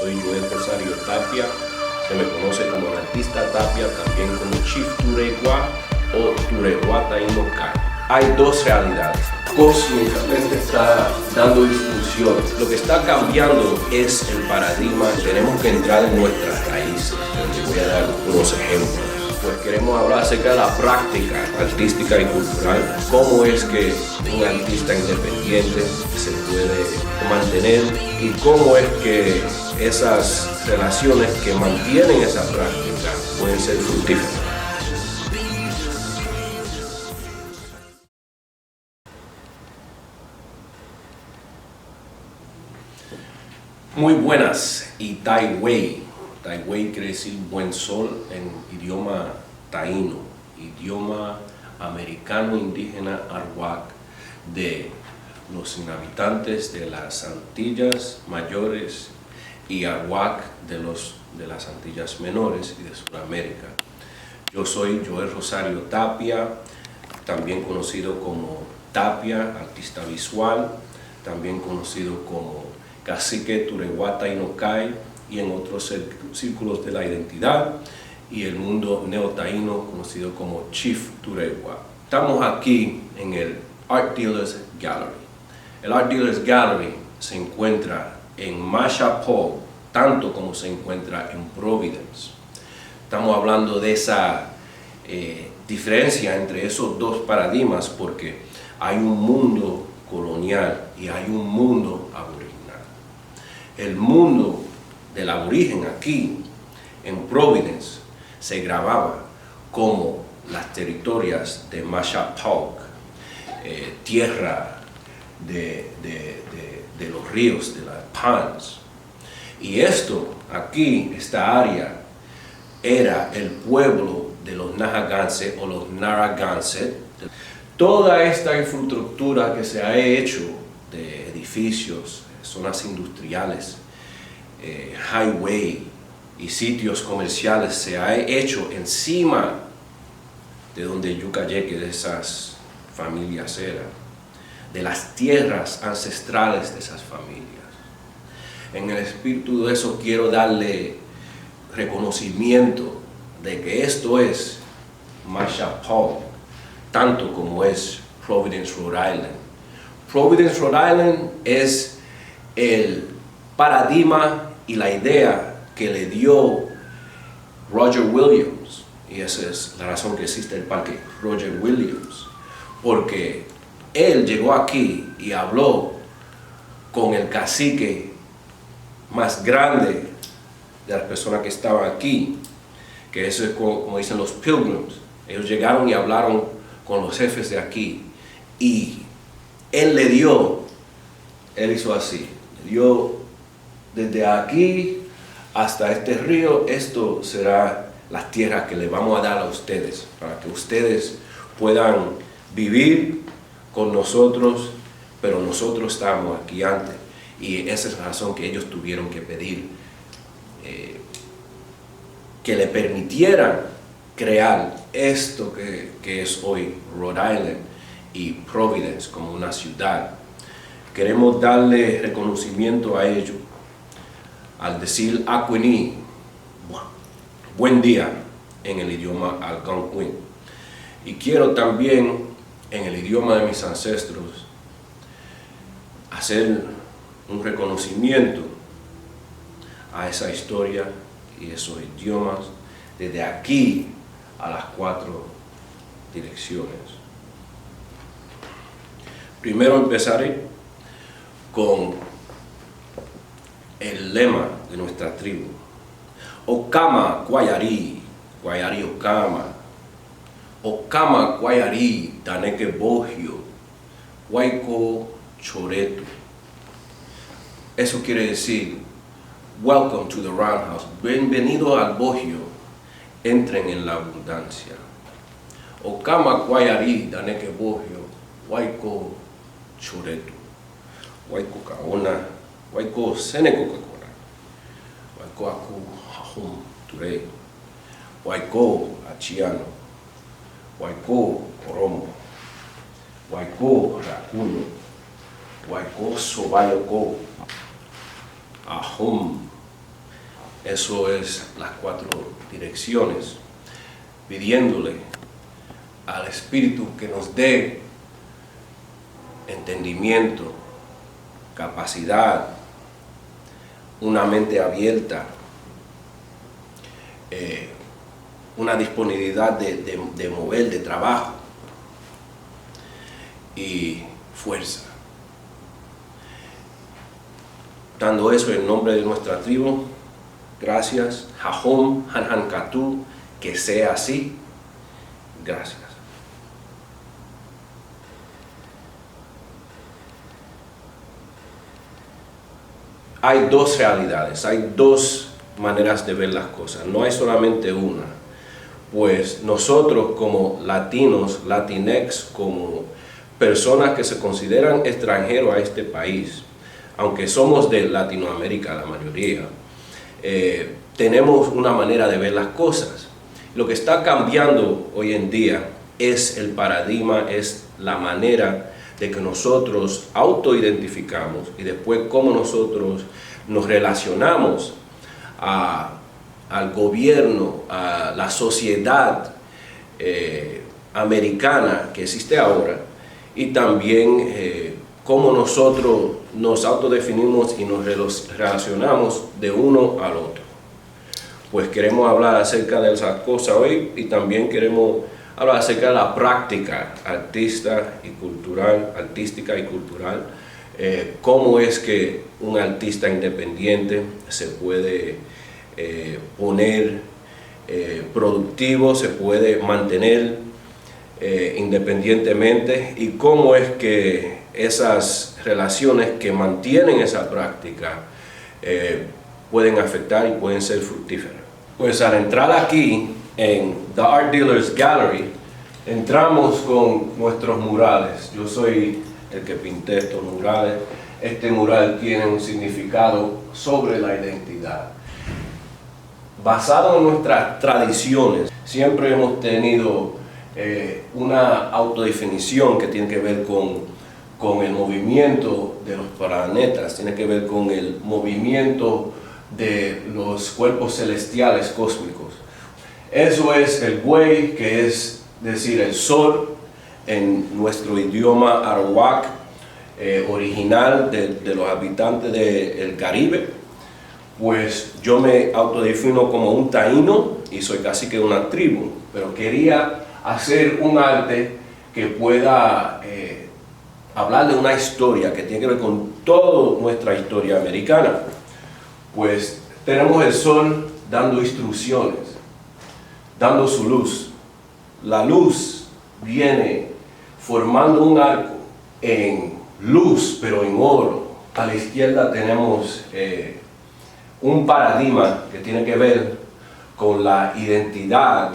soy Joel Rosario Tapia, se me conoce como el artista Tapia, también como Chief Turegua o Turegua Taino Kai. Hay dos realidades. Cósmicamente está dando instrucciones. Lo que está cambiando es el paradigma. Tenemos que entrar en nuestras raíces. Les voy a dar unos ejemplos. Pues queremos hablar acerca de la práctica artística y cultural, cómo es que un artista independiente se puede mantener y cómo es que esas relaciones que mantienen esa práctica pueden ser fructíferas. Muy buenas, y Tai Wei. Tai Wei quiere decir buen sol en idioma taíno, idioma americano indígena arawak de los inhabitantes de las Antillas Mayores y arawak de las Antillas Menores y de Sudamérica. Yo soy Joel Rosario Tapia, también conocido como Tapia, artista visual, también conocido como Cacique Turegua Taino Kai, y en otros círculos de la identidad y el mundo neotaíno conocido como Chief Turegua. Estamos aquí en el Art Dealers Gallery. El Art Dealers Gallery se encuentra en Mashapó, tanto como se encuentra en Providence. Estamos hablando de esa diferencia entre esos dos paradigmas porque hay un mundo colonial y hay un mundo aboriginal. El mundo del aborigen aquí en Providence se grababa como las territorias de Mashapauc, tierra de los ríos, de las ponds. Y esto aquí, esta área, era el pueblo de los Nahaganset o los Narragansett. Toda esta infraestructura que se ha hecho de edificios, zonas industriales, highway y sitios comerciales se ha hecho encima de donde Yucayeque de esas familias era, de las tierras ancestrales de esas familias. En el espíritu de eso quiero darle reconocimiento de que esto es Mashapauc, tanto como es Providence, Rhode Island. Providence, Rhode Island es el paradigma y la idea que le dio Roger Williams, y esa es la razón que existe el parque Roger Williams, porque él llegó aquí y habló con el cacique más grande de las personas que estaban aquí, que eso es como dicen los Pilgrims. Ellos llegaron y hablaron con los jefes de aquí y él hizo así, le dio desde aquí hasta este río, esto será las tierras que le vamos a dar a ustedes, para que ustedes puedan vivir con nosotros, pero nosotros estábamos aquí antes. Y esa es la razón que ellos tuvieron que pedir que le permitieran crear esto que es hoy Rhode Island y Providence como una ciudad. Queremos darle reconocimiento a ellos al decir Akwini, buen día, en el idioma Algonquin. Y quiero también, en el idioma de mis ancestros, hacer un reconocimiento a esa historia y esos idiomas desde aquí a las 4 direcciones. Primero empezaré con el lema de nuestra tribu. Okama Guayari, Guayari Okama. Okama Guayari, Daneke Bogio, Guayco Choreto. Eso quiere decir, welcome to the roundhouse, bienvenido al Bogio, entren en la abundancia. Okama Guayari, Daneke Bogio, Guayco Choreto, Guayco Caona, Guayco Seneco Cacora, Guayco Aku Hahum Ture, Guayco Achiano, Guayco Corombo, Guayco Racuno, Guayco Sobayoko, Ahum Eso es las 4 direcciones, pidiéndole al Espíritu que nos dé entendimiento, capacidad, una mente abierta, una disponibilidad de mover, de trabajo y fuerza. Dando eso en nombre de nuestra tribu, gracias, Jahom, Hanhankatu, que sea así, gracias. Hay 2 realidades, hay 2 maneras de ver las cosas, no hay solamente una. Pues nosotros como latinos, latinex, como personas que se consideran extranjeros a este país, aunque somos de Latinoamérica la mayoría, tenemos una manera de ver las cosas. Lo que está cambiando hoy en día es el paradigma, es la manera de que nosotros autoidentificamos y después cómo nosotros nos relacionamos al gobierno, a la sociedad americana que existe ahora, y también cómo nosotros nos autodefinimos y nos relacionamos de uno al otro. Pues queremos hablar acerca de esas cosas hoy, y también queremos hablar acerca de la práctica artística y cultural, cómo es que un artista independiente se puede poner productivo, se puede mantener independientemente, y cómo es que esas relaciones que mantienen esa práctica pueden afectar y pueden ser fructíferas. Pues al entrar aquí en The Art Dealers Gallery, entramos con nuestros murales. Yo soy el que pinté estos murales. Este mural tiene un significado sobre la identidad. Basado en nuestras tradiciones, siempre hemos tenido una autodefinición que tiene que ver con el movimiento de los planetas, tiene que ver con el movimiento de los cuerpos celestiales cósmicos. Eso es el Güey, que es decir, el sol en nuestro idioma arawak original de los habitantes del Caribe. Pues yo me autodefino como un taíno y soy cacique de una tribu, pero quería hacer un arte que pueda hablar de una historia que tiene que ver con toda nuestra historia americana. Pues tenemos el sol dando instrucciones, dando su luz. La luz viene formando un arco en luz, pero en oro. A la izquierda tenemos un paradigma que tiene que ver con la identidad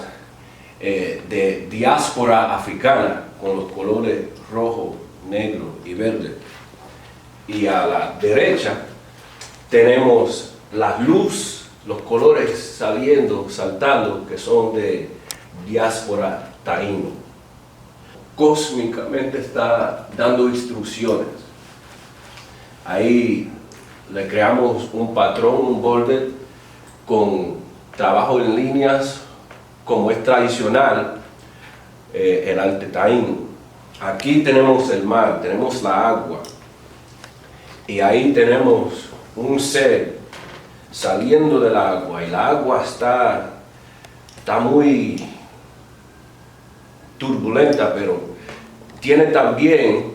de diáspora africana, con los colores rojo, negro y verde. Y a la derecha tenemos la luz, los colores saltando, que son de diáspora taíno. Cósmicamente está dando instrucciones. Ahí le creamos un patrón, un border, con trabajo en líneas, como es tradicional el arte taíno. Aquí tenemos el mar, tenemos la agua, y ahí tenemos un ser saliendo del agua, y la agua está muy turbulenta, pero tiene también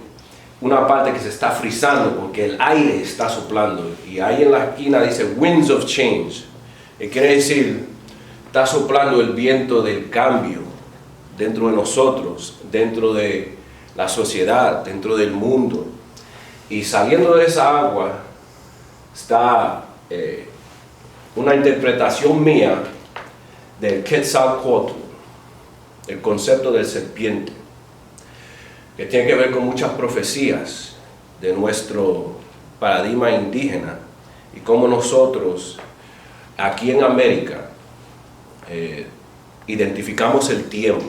una parte que se está frizando porque el aire está soplando, y ahí en la esquina dice Winds of Change, que quiere decir está soplando el viento del cambio dentro de nosotros, dentro de la sociedad, dentro del mundo. Y saliendo de esa agua está una interpretación mía del Quetzalcóatl, el concepto del serpiente, que tiene que ver con muchas profecías de nuestro paradigma indígena, y cómo nosotros aquí en América identificamos el tiempo,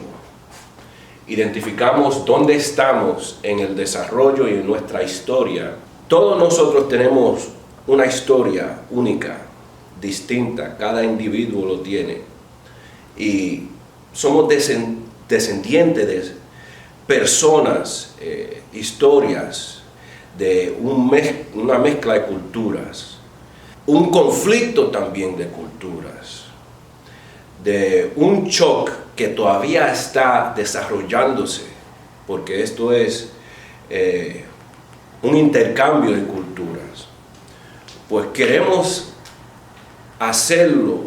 identificamos dónde estamos en el desarrollo y en nuestra historia. Todos nosotros tenemos una historia única distinta, cada individuo lo tiene. Y somos descendientes de personas, historias, de una mezcla de culturas, un conflicto también de culturas, de un shock que todavía está desarrollándose, porque esto es un intercambio de culturas. Pues queremos hacerlo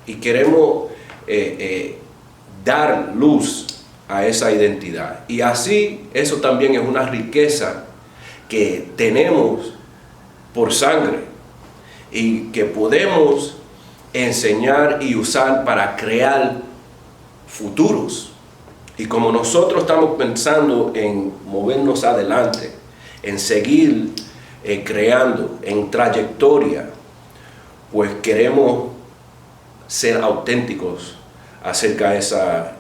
y queremos dar luz a esa identidad. Y así, eso también es una riqueza que tenemos por sangre y que podemos enseñar y usar para crear futuros. Y como nosotros estamos pensando en movernos adelante, en seguir creando, en trayectoria, pues queremos ser auténticos acerca de esa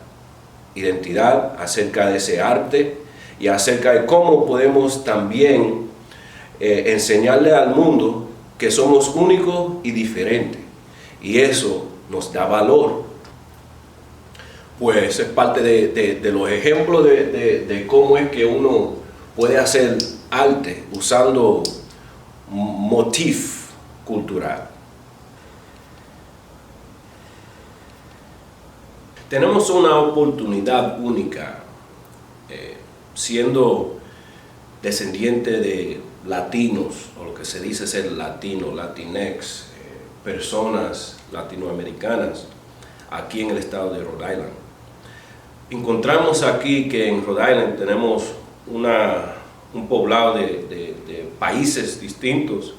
identidad, acerca de ese arte y acerca de cómo podemos también enseñarle al mundo que somos únicos y diferentes. Y eso nos da valor. Pues es parte de los ejemplos de cómo es que uno puede hacer arte usando motif cultural. Tenemos una oportunidad única, siendo descendiente de latinos, o lo que se dice ser latino, latinex, personas latinoamericanas, aquí en el estado de Rhode Island. Encontramos aquí que en Rhode Island tenemos un poblado de países distintos,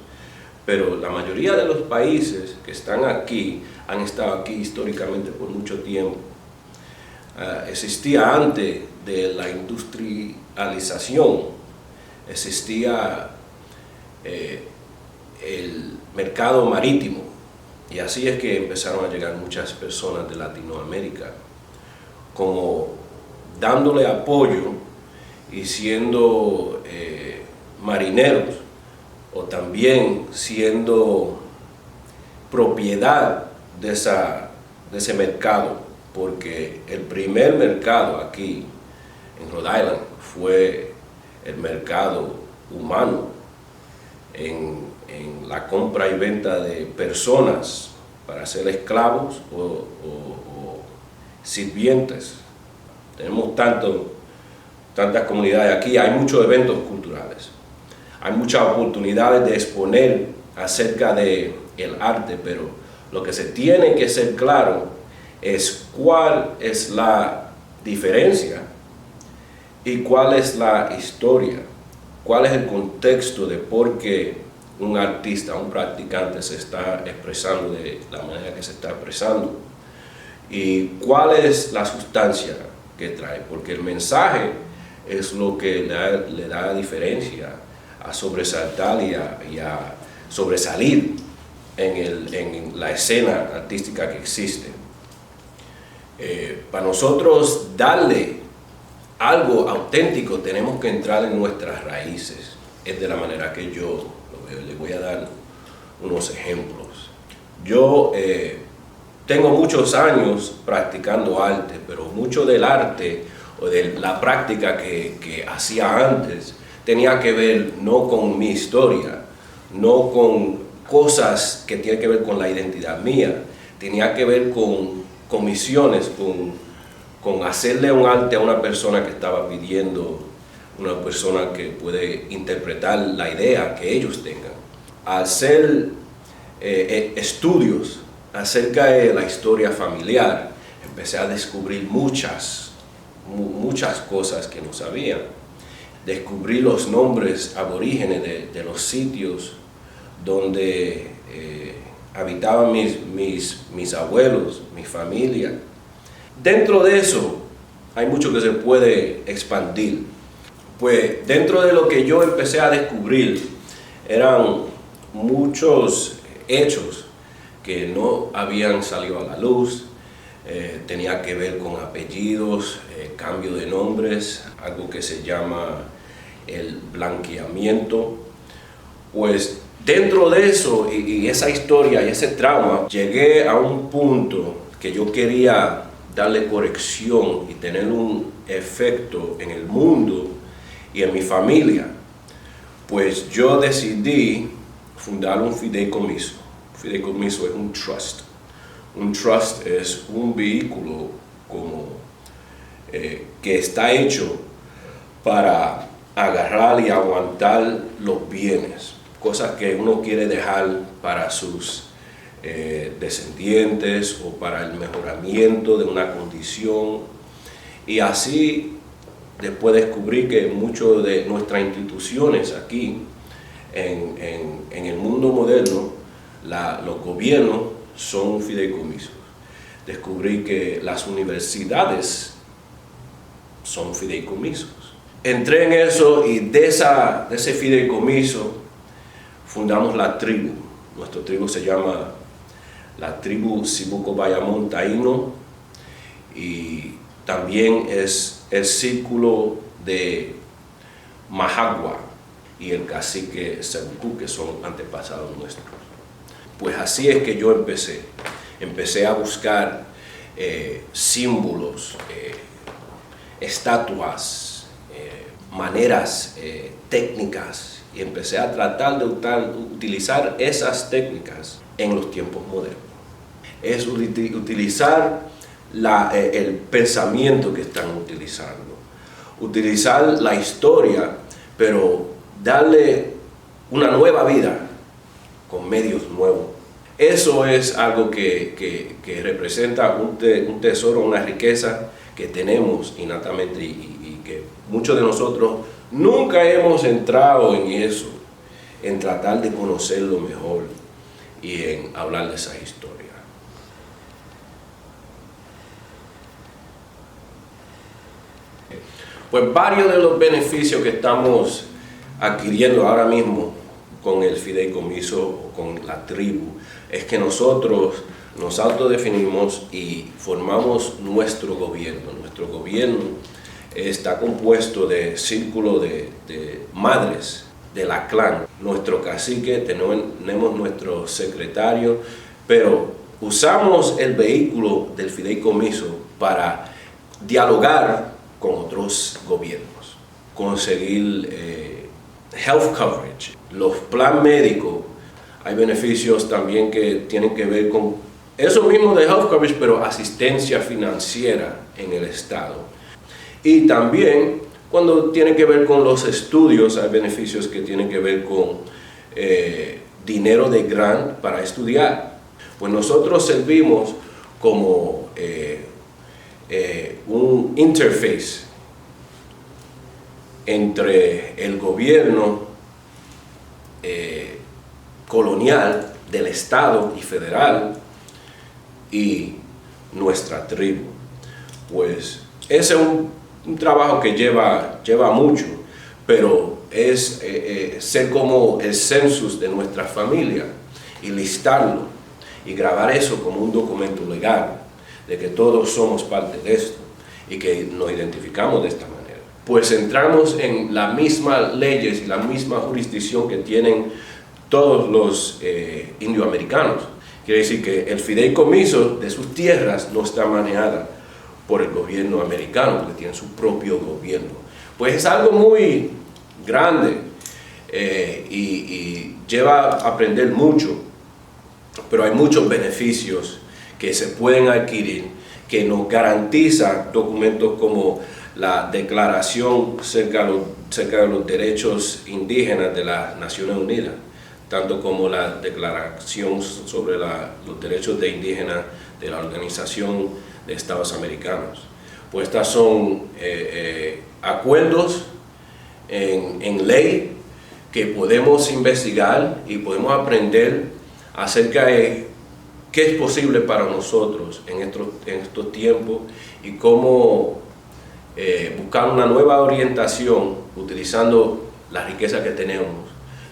pero la mayoría de los países que están aquí han estado aquí históricamente por mucho tiempo. Existía antes de la industrialización, existía el mercado marítimo, y así es que empezaron a llegar muchas personas de Latinoamérica, como dándole apoyo y siendo marineros, o también siendo propiedad de ese mercado, porque el primer mercado aquí en Rhode Island fue el mercado humano, en la compra y venta de personas para ser esclavos o sirvientes. Tenemos tantas comunidades aquí, hay muchos eventos culturales, hay muchas oportunidades de exponer acerca del arte, pero lo que se tiene que ser claro es cuál es la diferencia y cuál es la historia, cuál es el contexto de por qué un artista, un practicante se está expresando de la manera que se está expresando y cuál es la sustancia que trae, porque el mensaje es lo que le da diferencia a sobresaltar y a sobresalir en la escena artística que existe. Para nosotros darle algo auténtico tenemos que entrar en nuestras raíces. Es de la manera que yo lo veo. Les voy a dar unos ejemplos. Yo tengo muchos años practicando arte, pero mucho del arte o de la práctica que hacía antes tenía que ver no con mi historia, no con cosas que tienen que ver con la identidad mía, tenía que ver con misiones, con hacerle un arte a una persona que estaba pidiendo, una persona que puede interpretar la idea que ellos tengan. Al hacer estudios acerca de la historia familiar, empecé a descubrir muchas cosas que no sabía. Descubrí los nombres aborígenes de los sitios donde habitaban mis abuelos, mi familia. Dentro de eso hay mucho que se puede expandir. Pues dentro de lo que yo empecé a descubrir eran muchos hechos que no habían salido a la luz. Tenía que ver con apellidos, cambio de nombres, algo que se llama el blanqueamiento. Pues Dentro de eso y esa historia y ese trauma, llegué a un punto que yo quería darle corrección y tener un efecto en el mundo y en mi familia. Pues yo decidí fundar un fideicomiso. Un fideicomiso es un trust. Un trust es un vehículo que está hecho para agarrar y aguantar los bienes, cosas que uno quiere dejar para sus descendientes o para el mejoramiento de una condición. Y así después descubrí que muchas de nuestras instituciones aquí en el mundo moderno, los gobiernos son fideicomisos. Descubrí que las universidades son fideicomisos. Entré en eso y de ese fideicomiso fundamos la tribu. Nuestra tribu se llama la tribu Cibuco Bayamón Taíno y también es el círculo de Majagua y el cacique Sabucú, que son antepasados nuestros. Pues así es que yo empecé a buscar símbolos, estatuas, maneras, técnicas, y empecé a tratar de utilizar esas técnicas en los tiempos modernos. Es utilizar el pensamiento que están utilizando, utilizar la historia, pero darle una nueva vida con medios nuevos. Eso es algo que representa un tesoro, una riqueza que tenemos innatamente y que muchos de nosotros nunca hemos entrado en eso, en tratar de conocerlo mejor y en hablar de esa historia. Pues varios de los beneficios que estamos adquiriendo ahora mismo con el fideicomiso o con la tribu es que nosotros nos autodefinimos y formamos nuestro gobierno. Nuestro gobierno está compuesto de círculo de madres de la clan. Nuestro cacique, tenemos nuestro secretario, pero usamos el vehículo del fideicomiso para dialogar con otros gobiernos, conseguir health coverage, los planes médicos. Hay beneficios también que tienen que ver con eso mismo de health coverage, pero asistencia financiera en el Estado. Y también cuando tiene que ver con los estudios, hay beneficios que tienen que ver con dinero de grant para estudiar. Pues nosotros servimos como un interface entre el gobierno colonial del Estado y federal y nuestra tribu. Pues ese es un trabajo que lleva mucho, pero es ser como el census de nuestra familia y listarlo y grabar eso como un documento legal de que todos somos parte de esto y que nos identificamos de esta manera. Pues entramos en las mismas leyes y la misma jurisdicción que tienen todos los indioamericanos. Quiere decir que el fideicomiso de sus tierras no está manejada por el gobierno americano, porque tiene su propio gobierno. Pues es algo muy grande y lleva a aprender mucho, pero hay muchos beneficios que se pueden adquirir que nos garantiza documentos como la Declaración acerca de los Derechos Indígenas de las Naciones Unidas, tanto como la Declaración sobre los Derechos de Indígenas de la Organización de Estados Americanos. Pues estas son acuerdos en ley que podemos investigar y podemos aprender acerca de qué es posible para nosotros en estos tiempos y cómo buscar una nueva orientación utilizando la riqueza que tenemos,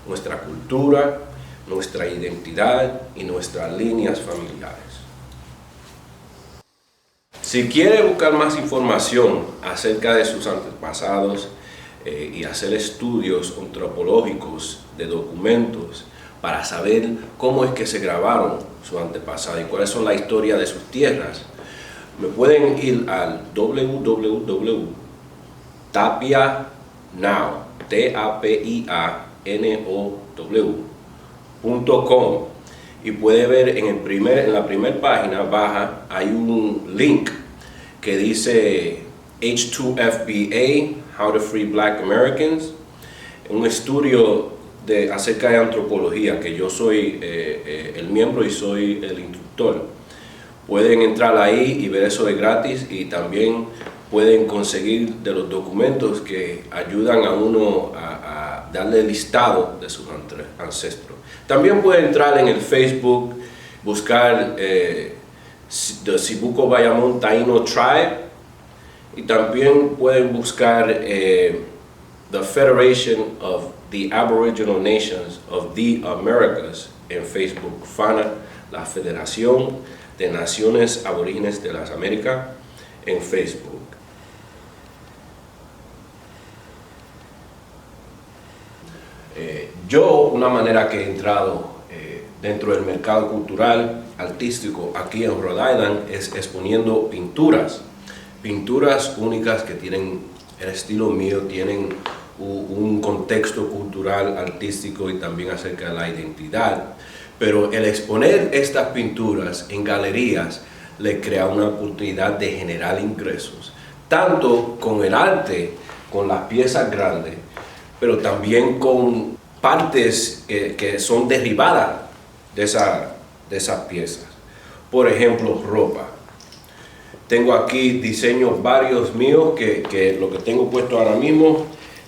nuestra cultura, nuestra identidad y nuestras líneas familiares. Si quiere buscar más información acerca de sus antepasados y hacer estudios antropológicos de documentos, para saber cómo es que se grabaron sus antepasados y cuáles son la historia de sus tierras, me pueden ir al www.tapianow, tapianow.com, y puede ver en la primera página baja hay un link que dice H2FBA, How to Free Black Americans, un estudio acerca de antropología, que yo soy el miembro y soy el instructor. Pueden entrar ahí y ver eso de gratis, y también pueden conseguir de los documentos que ayudan a uno a darle el listado de sus ancestros. También pueden entrar en el Facebook, buscar The Sibuko Bayamón Taino Tribe, y también pueden buscar The Federation of the Aboriginal Nations of the Americas en Facebook, FANA, la Federación de Naciones Aborígenes de las Américas en Facebook. Una manera que he entrado dentro del mercado cultural, artístico aquí en Rhode Island, es exponiendo pinturas únicas que tienen el estilo mío, tienen un contexto cultural, artístico y también acerca de la identidad. Pero el exponer estas pinturas en galerías le crea una oportunidad de generar ingresos, tanto con el arte, con las piezas grandes, pero también con partes que son derivadas de esas piezas. Por ejemplo, ropa. Tengo aquí diseños varios míos que lo que tengo puesto ahora mismo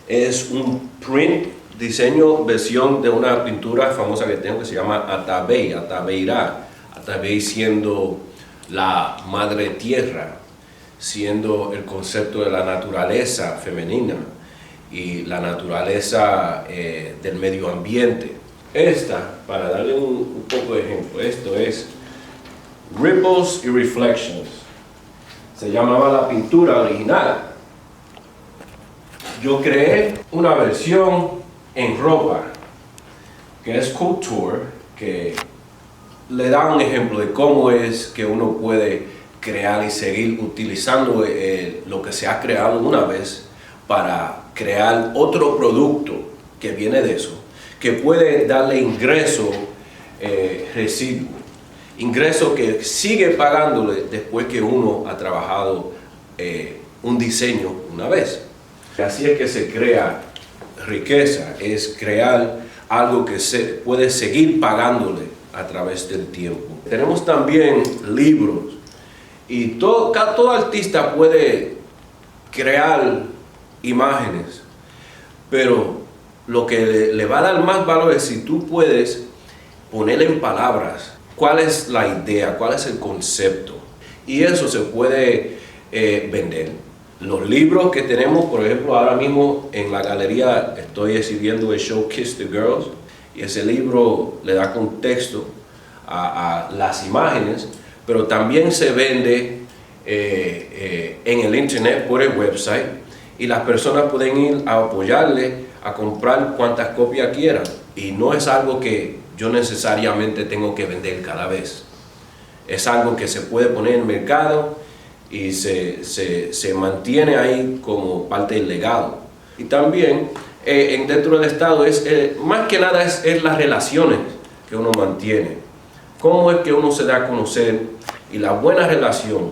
es un print, diseño, versión de una pintura famosa que tengo que se llama Atabey, Atabeirá. Atabey siendo la madre tierra, siendo el concepto de la naturaleza femenina y la naturaleza del medio ambiente. Esta, para darle un poco de ejemplo, esto es Ripples y Reflections. Se llamaba la pintura original. Yo creé una versión en ropa, que es couture, que le da un ejemplo de cómo es que uno puede crear y seguir utilizando lo que se ha creado una vez para crear otro producto que viene de eso, que puede darle ingreso residuo, ingreso que sigue pagándole después que uno ha trabajado un diseño una vez. Así es que se crea riqueza, es crear algo que se puede seguir pagándole a través del tiempo. Tenemos también libros, y todo artista puede crear imágenes, pero lo que le va a dar más valor es si tú puedes poner en palabras cuál es la idea, cuál es el concepto, y eso se puede vender. Los libros que tenemos, por ejemplo, ahora mismo en la galería estoy exhibiendo el show Kiss the Girls, y ese libro le da contexto a las imágenes, pero también se vende en el internet por el website, y las personas pueden ir a apoyarle, a comprar cuantas copias quieran, y no es algo que yo necesariamente tengo que vender cada vez. Es algo que se puede poner en el mercado y se mantiene ahí como parte del legado. Y también dentro del Estado más que nada es las relaciones que uno mantiene, cómo es que uno se da a conocer, y la buena relación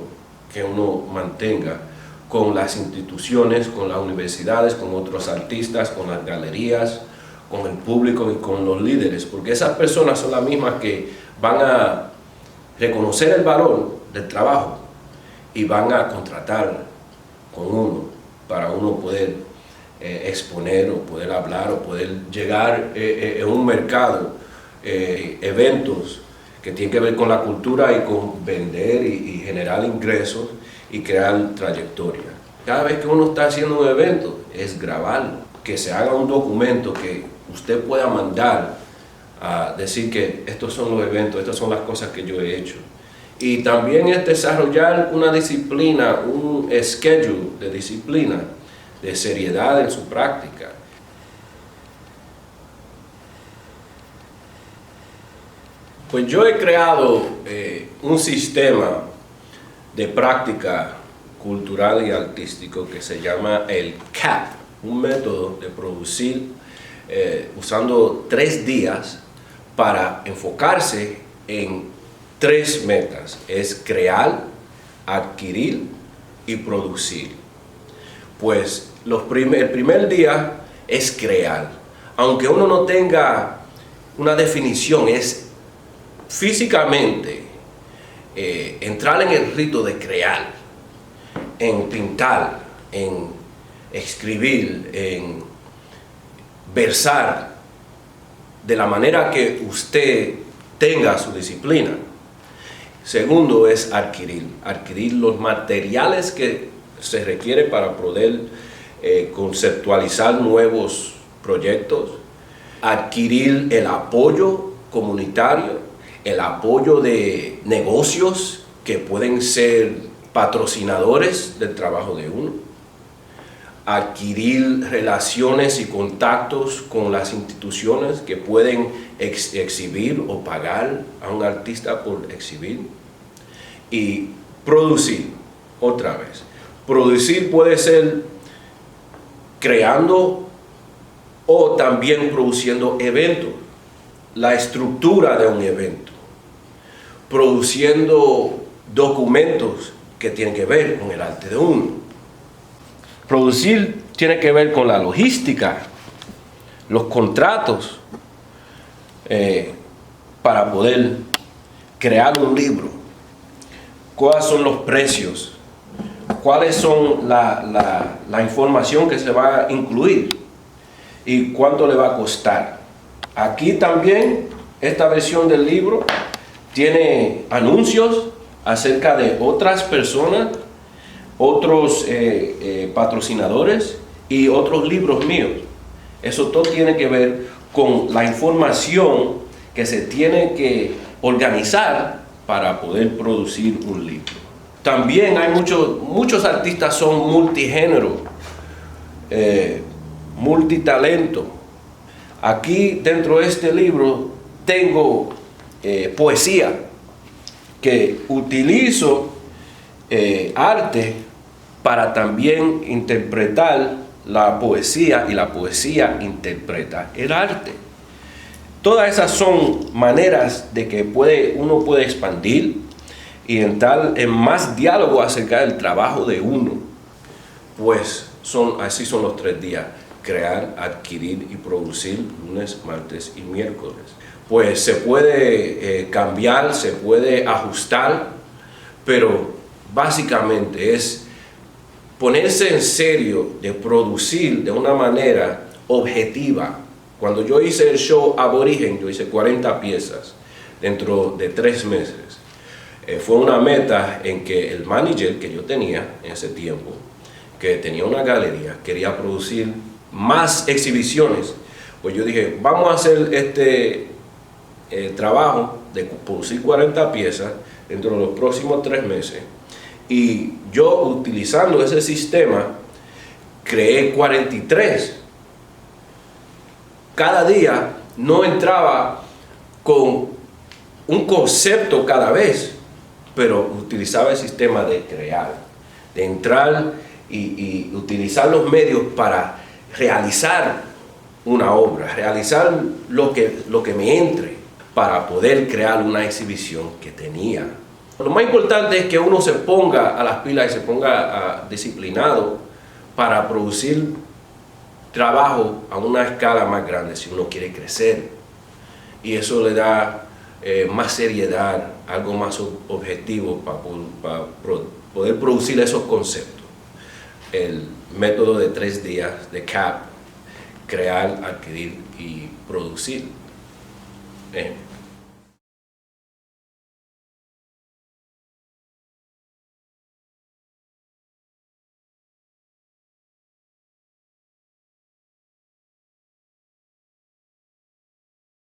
que uno mantenga con las instituciones, con las universidades, con otros artistas, con las galerías, con el público y con los líderes, porque esas personas son las mismas que van a reconocer el valor del trabajo y van a contratar con uno para uno poder exponer o poder hablar o poder llegar en un mercado, eventos que tienen que ver con la cultura y con vender y generar ingresos y crear trayectoria. Cada vez que uno está haciendo un evento es grabarlo, que se haga un documento que usted pueda mandar a decir que estos son los eventos, estas son las cosas que yo he hecho. Y también es desarrollar una disciplina, un schedule de disciplina, de seriedad en su práctica. Pues yo he creado un sistema de práctica cultural y artístico que se llama el CAP, un método de producir usando 3 días para enfocarse en 3 metas. Es crear, adquirir y producir. Pues el primer día es crear. Aunque uno no tenga una definición, es físicamente entrar en el rito de crear, en pintar, en escribir, en versar de la manera que usted tenga su disciplina. Segundo es adquirir los materiales que se requiere para poder conceptualizar nuevos proyectos, adquirir el apoyo comunitario, el apoyo de negocios que pueden ser patrocinadores del trabajo de uno, adquirir relaciones y contactos con las instituciones que pueden exhibir o pagar a un artista por exhibir, y producir otra vez. Producir puede ser creando o también produciendo eventos, la estructura de un evento, produciendo documentos que tienen que ver con el arte de uno. Producir tiene que ver con la logística, los contratos, para poder crear un libro. ¿Cuáles son los precios? ¿Cuáles son la información que se va a incluir? ¿Y cuánto le va a costar? Aquí también, esta versión del libro tiene anuncios acerca de otras personas, otros patrocinadores y otros libros míos. Eso todo tiene que ver con la información que se tiene que organizar para poder producir un libro. También hay muchos artistas son multigénero, multitalento. Aquí dentro de este libro tengo poesía, que utilizo arte para también interpretar la poesía, y la poesía interpreta el arte. Todas esas son maneras de que uno puede expandir y entrar en más diálogo acerca del trabajo de uno. Pues así son los 3 días: crear, adquirir y producir, lunes, martes y miércoles. Pues se puede cambiar, se puede ajustar, pero básicamente es ponerse en serio de producir de una manera objetiva. Cuando yo hice el show Aborigen, yo hice 40 piezas dentro de 3 meses. Fue una meta en que el manager que yo tenía en ese tiempo, que tenía una galería, quería producir más exhibiciones. Pues yo dije, vamos a hacer este trabajo de producir 40 piezas dentro de los próximos 3 meses. Y yo, utilizando ese sistema, creé 43. Cada día no entraba con un concepto cada vez, pero utilizaba el sistema de crear, de entrar y utilizar los medios para realizar una obra, realizar lo que me entre, para poder crear una exhibición que tenía. Lo más importante es que uno se ponga a las pilas y se ponga disciplinado para producir trabajo a una escala más grande si uno quiere crecer. Y eso le da más seriedad, algo más objetivo para poder producir esos conceptos. El método de 3 días de CAP: crear, adquirir y producir.